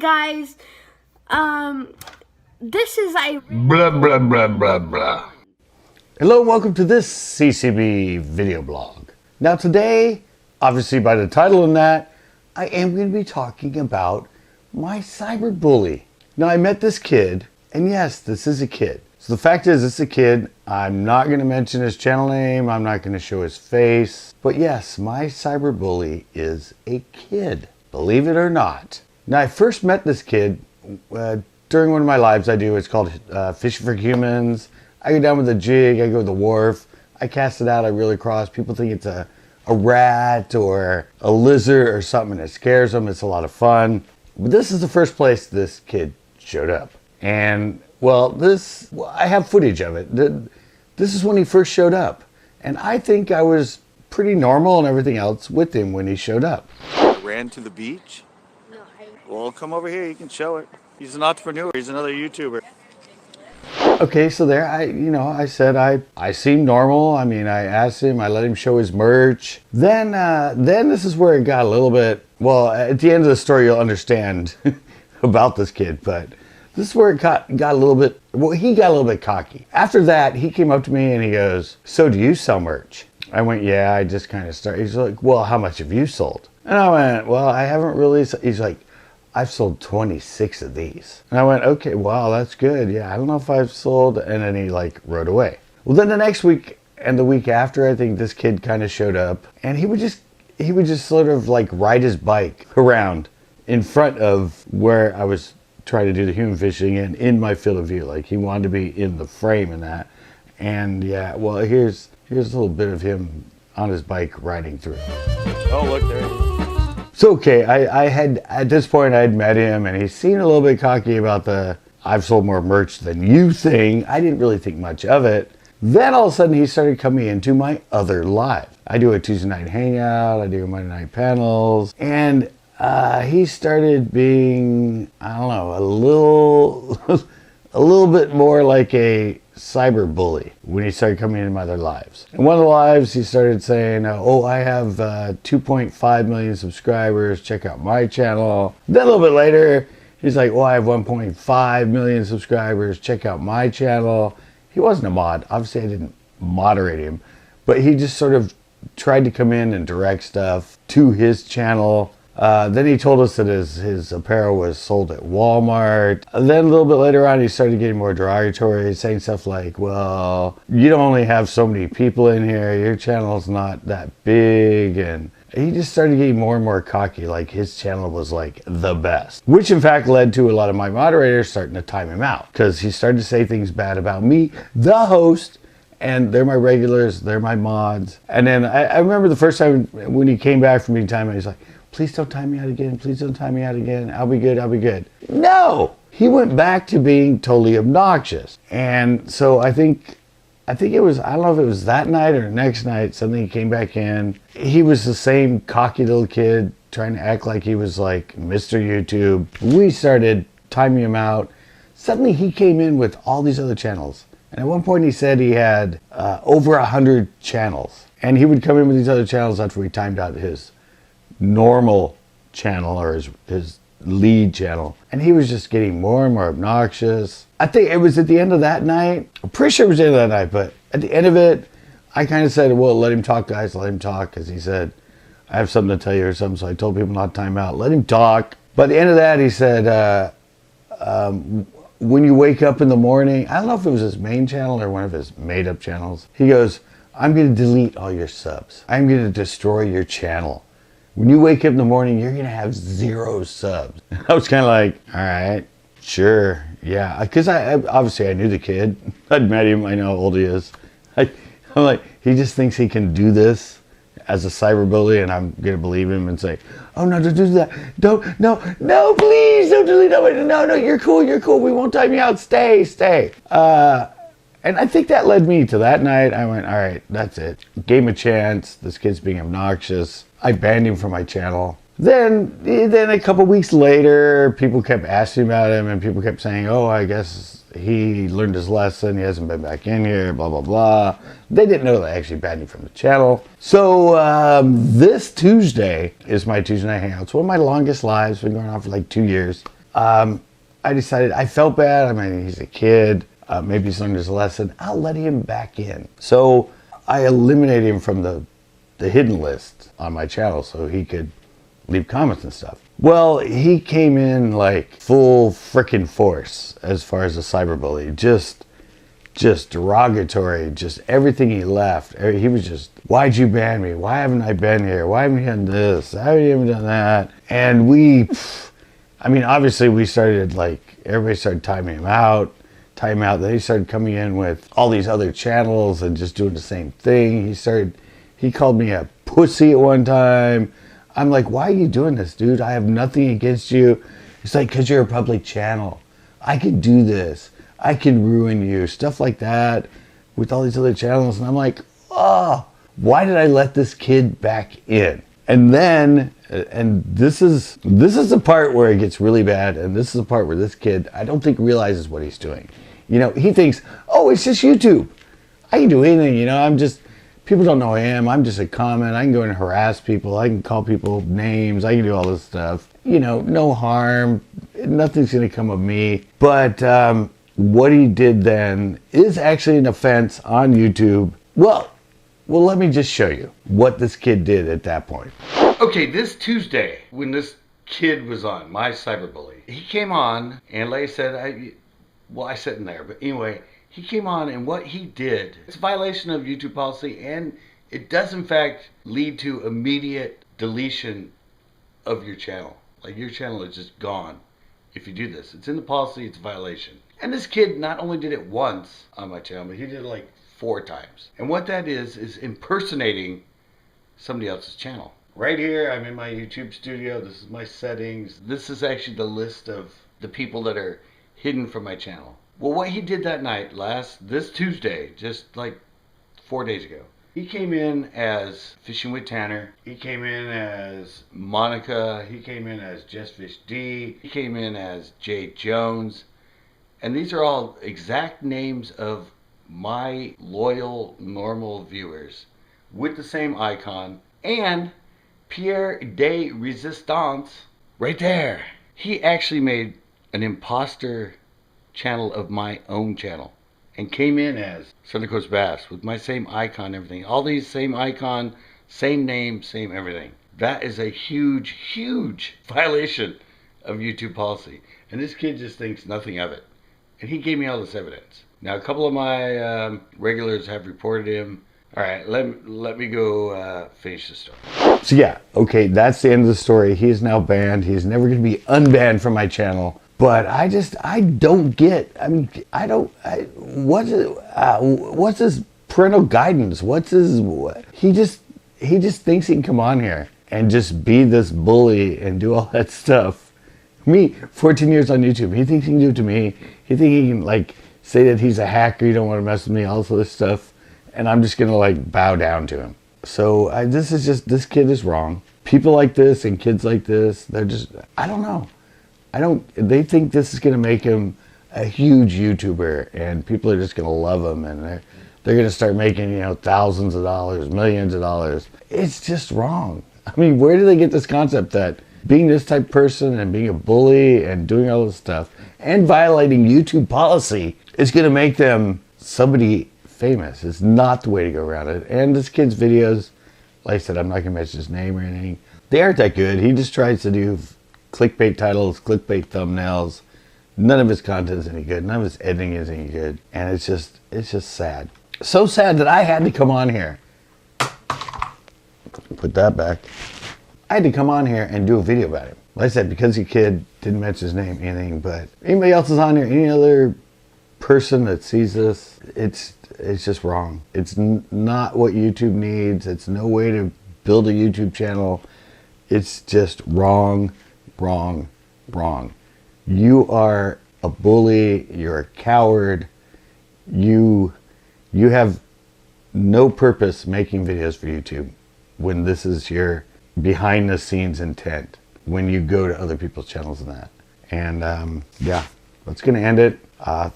guys, this is a blah blah blah blah blah. Hello and welcome to this CCB video blog. Now today, obviously by the title and that, I am going to be talking about my cyberbully. Now I met this kid, and yes, this is a kid. So the fact is, it's a kid. I'm not going to mention his channel name. I'm not going to show his face. But yes, my cyberbully is a kid, believe it or not. Now I first met this kid during one of my lives I do. It's called Fishing for Humans. I go down with a jig, I go to the wharf, I cast it out, I reel across. People think it's a rat or a lizard or something that scares them. It's a lot of fun. But this is the first place this kid showed up. And well, I have footage of it. This is when he first showed up. And I think I was pretty normal and everything else with him when he showed up. Ran to the beach? No. Well, come over here, you can show it. He's an entrepreneur, he's another YouTuber. Okay, so there, I said I seemed normal. I mean, I asked him, I let him show his merch. Then this is where it got a little bit, well, at the end of the story, you'll understand about this kid, but this is where it got a little bit, well, he got a little bit cocky. After that, he came up to me and he goes, "So do you sell merch?" I went, "Yeah, I just kind of started." He's like, "Well, how much have you sold?" And I went, "Well, I haven't really." He's like, "I've sold 26 of these." And I went, "Okay, wow, that's good. Yeah, I don't know if I've sold." And then he rode away. Well, then the next week and the week after, I think this kid kind of showed up, and he would just sort of ride his bike around in front of where I was trying to do the human fishing and in my field of view. He wanted to be in the frame and that. And yeah, well, here's a little bit of him on his bike riding through. Oh, look there. So, okay, I had, at this point, I had met him, and he seemed a little bit cocky about the "I've sold more merch than you" thing. I didn't really think much of it. Then all of a sudden, he started coming into my other live. I do a Tuesday night hangout, I do Monday night panels, and he started being, I don't know, a little bit more like a cyberbully when he started coming into my other lives. In one of the lives, he started saying, "Oh, I have 2.5 million subscribers. Check out my channel." Then a little bit later, he's like, "Oh, I have 1.5 million subscribers. Check out my channel." He wasn't a mod. Obviously, I didn't moderate him, but he just sort of tried to come in and direct stuff to his channel. Then he told us that his apparel was sold at Walmart. Then a little bit later on, he started getting more derogatory, saying stuff like, "Well, you don't only have so many people in here, your channel's not that big." And he just started getting more and more cocky, like his channel was the best. Which in fact led to a lot of my moderators starting to time him out, because he started to say things bad about me, the host, and they're my regulars, they're my mods. And then I remember the first time when he came back from being timed out, he's like, "Please don't time me out again. Please don't time me out again. I'll be good. I'll be good." No! He went back to being totally obnoxious. And so I think it was, I don't know if it was that night or the next night, something came back in. He was the same cocky little kid trying to act like he was Mr. YouTube. We started timing him out. Suddenly he came in with all these other channels. And at one point he said he had over 100 channels. And he would come in with these other channels after we timed out his normal channel or his lead channel, and he was just getting more and more obnoxious. I think it was at the end of that night, I'm pretty sure it was the end of that night, but at the end of it, I kind of said, "Well, let him talk, guys, let him talk," because he said, "I have something to tell you" or something. So I told people not to time out, let him talk. But at the end of that, he said, "When you wake up in the morning," I don't know if it was his main channel or one of his made-up channels, he goes, "I'm going to delete all your subs. I'm going to destroy your channel. When you wake up in the morning, you're going to have 0 subs." I was kind of like, all right, sure, yeah. Because obviously I knew the kid. I'd met him. I know how old he is. I'm like, he just thinks he can do this as a cyberbully, and I'm going to believe him and say, "Oh, no, don't do that. No, please, don't delete that. No, you're cool. We won't time you out. Stay. And I think that led me to that night. I went, all right, that's it. Gave him a chance. This kid's being obnoxious. I banned him from my channel. Then a couple weeks later, people kept asking about him, and people kept saying, "Oh, I guess he learned his lesson. He hasn't been back in here, blah, blah, blah." They didn't know that I actually banned him from the channel. So this Tuesday is my Tuesday night hangout. It's one of my longest lives. Been going on for 2 years. I decided, I felt bad. I mean, he's a kid. Maybe he's learned his lesson. I'll let him back in. So I eliminated him from the hidden list on my channel so he could leave comments and stuff. Well, he came in like full frickin' force as far as the cyberbully. Just derogatory, just everything he left. He was just, why'd you ban me? Why haven't I been here? Why haven't you done this? Why haven't you done that? And I mean, obviously we started everybody started timing him out. Then he started coming in with all these other channels and just doing the same thing. He called me a pussy at one time. I'm like, why are you doing this, dude? I have nothing against you. It's like, because you're a public channel. I could do this. I can ruin you. Stuff like that with all these other channels. And I'm like, oh, why did I let this kid back in? And then, and this is the part where it gets really bad. And this is the part where this kid, I don't think realizes what he's doing. You know, he thinks, oh, it's just YouTube. I can do anything, you know, people don't know him. I'm just a comment. I can go and harass people. I can call people names. I can do all this stuff. You know, no harm. Nothing's going to come of me. But what he did then is actually an offense on YouTube. Well, let me just show you what this kid did at that point. Okay, this Tuesday, when this kid was on, my cyberbully, he came on, and like I said, I sat in there. But anyway, he came on, and what he did, it's a violation of YouTube policy, and it does in fact lead to immediate deletion of your channel. Like, your channel is just gone if you do this. It's in the policy, it's a violation. And this kid not only did it once on my channel, but he did it like 4 times. And what that is impersonating somebody else's channel. Right here, I'm in my YouTube studio. This is my settings. This is actually the list of the people that are hidden from my channel. Well, what he did that night, this Tuesday, just like 4 days ago, he came in as Fishing with Tanner. He came in as Monica. He came in as JustFish D. He came in as Jay Jones. And these are all exact names of my loyal, normal viewers with the same icon. And Pierre de Resistance, right there. He actually made an imposter channel of my own channel and came in as Southern Coast Bass with my same icon, everything. All these same icon, same name, same everything. That is a huge, huge violation of YouTube policy. And this kid just thinks nothing of it. And he gave me all this evidence. Now, a couple of my regulars have reported him. All right, let me go finish the story. So yeah, okay, that's the end of the story. He is now banned. He's never going to be unbanned from my channel. But I don't get. I mean, what's his parental guidance? He just thinks he can come on here and just be this bully and do all that stuff. Me, 14 years on YouTube, he thinks he can do it to me. He thinks he can like say that he's a hacker. You don't want to mess with me, all this other stuff, and I'm just gonna like bow down to him. So this kid is wrong. People like this and kids like this, they're just, I don't know. They think this is gonna make him a huge YouTuber, and people are just gonna love him, and they're gonna start making, you know, thousands of dollars, millions of dollars. It's just wrong. I mean, where do they get this concept that being this type of person and being a bully and doing all this stuff and violating YouTube policy is going to make them somebody famous? It's not the way to go around it. And this kid's videos, like I said, I'm not going to mention his name or anything. They aren't that good. He just tries to do clickbait titles, clickbait thumbnails. None of his content is any good. None of his editing is any good. And it's just sad. So sad that I had to come on here. Put that back. I had to come on here and do a video about him. Like I said, because the kid didn't mention his name, anything, but anybody else is on here, any other person that sees this, it's just wrong. It's not what YouTube needs. It's no way to build a YouTube channel. It's just wrong, wrong, wrong. You are a bully. You're a coward. You have no purpose making videos for YouTube when this is your behind the scenes intent, when you go to other people's channels and that. And yeah, that's gonna end it.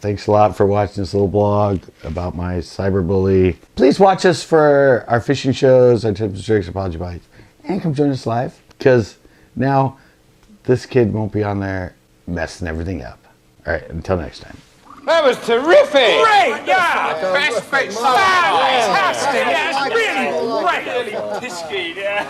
Thanks a lot for watching this little blog about my cyberbully. Please watch us for our fishing shows, our tips and tricks, apology bites, and come join us live, because now this kid won't be on there messing everything up. All right, until next time. That was terrific! Great! Yeah! Fantastic! Yeah, it's really great! Pisky, yeah.